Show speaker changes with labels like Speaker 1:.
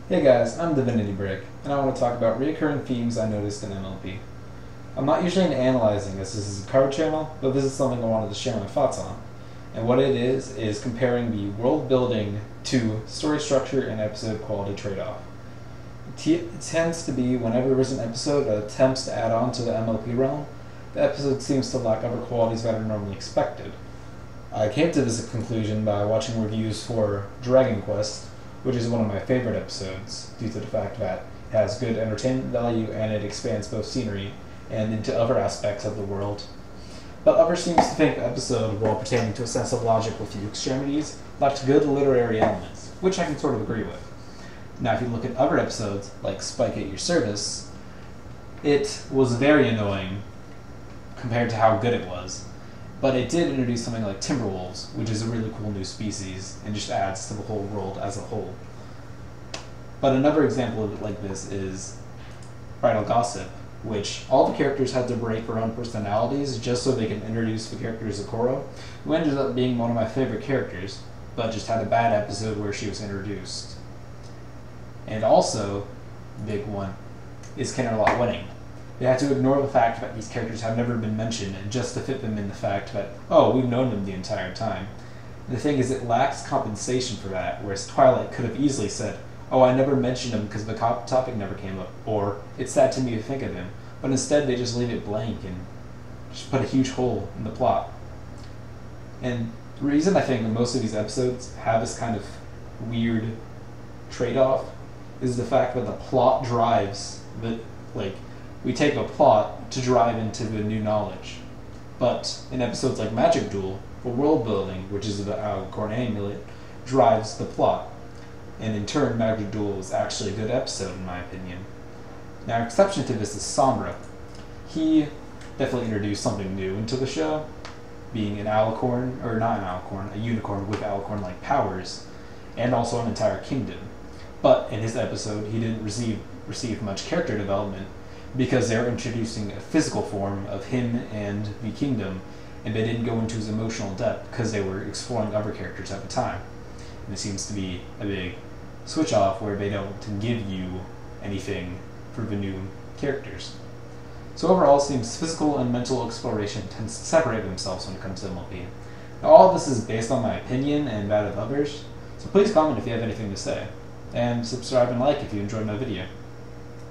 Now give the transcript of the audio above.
Speaker 1: Hey guys, I'm Divinity Brick, and I want to talk about recurring themes I noticed in MLP. I'm not usually into analyzing as this is a card channel, but this is something I wanted to share my thoughts on. And what it is comparing the world building to story structure and episode quality trade-off. It tends to be whenever there's an episode that attempts to add on to the MLP realm, the episode seems to lack other qualities that are normally expected. I came to this conclusion by watching reviews for Dragon Quest, which is one of my favorite episodes, due to the fact that it has good entertainment value and it expands both scenery and into other aspects of the world. But others seem to think the episode, while pertaining to a sense of logic with few extremities, lacked good literary elements, which I can sort of agree with. Now, if you look at other episodes, like Spike at Your Service, it was very annoying compared to how good it was. But it did introduce something like Timberwolves, which is a really cool new species, and just adds to the whole world as a whole. But another example of it like this is Bridal Gossip, which all the characters had to break their own personalities just so they can introduce the character Zakoro, who ended up being one of my favorite characters, but just had a bad episode where she was introduced. And also, big one, is Kennerlot Wedding. They had to ignore the fact that these characters have never been mentioned just to fit them in the fact that, oh, we've known them the entire time. And the thing is, it lacks compensation for that, whereas Twilight could have easily said, oh, I never mentioned him because the topic never came up, or it's sad to me to think of him. But instead, they just leave it blank and just put a huge hole in the plot. And the reason I think most of these episodes have this kind of weird trade-off is the fact that the plot drives the, we take a plot to drive into the new knowledge. But in episodes like Magic Duel, the world building, which is the Alicorn Amulet, drives the plot. And in turn, Magic Duel is actually a good episode, in my opinion. Now, an exception to this is Sombra. He definitely introduced something new into the show, being an Alicorn, or not an Alicorn, a unicorn with Alicorn-like powers, and also an entire kingdom. But in his episode, he didn't receive much character development, because they're introducing a physical form of him and the kingdom, and they didn't go into his emotional depth because they were exploring other characters at the time. And it seems to be a big switch off where they don't give you anything for the new characters. So overall, it seems physical and mental exploration tends to separate themselves when it comes to MLP. Now, all of this is based on my opinion and that of others, so please comment if you have anything to say, and subscribe and like if you enjoyed my video.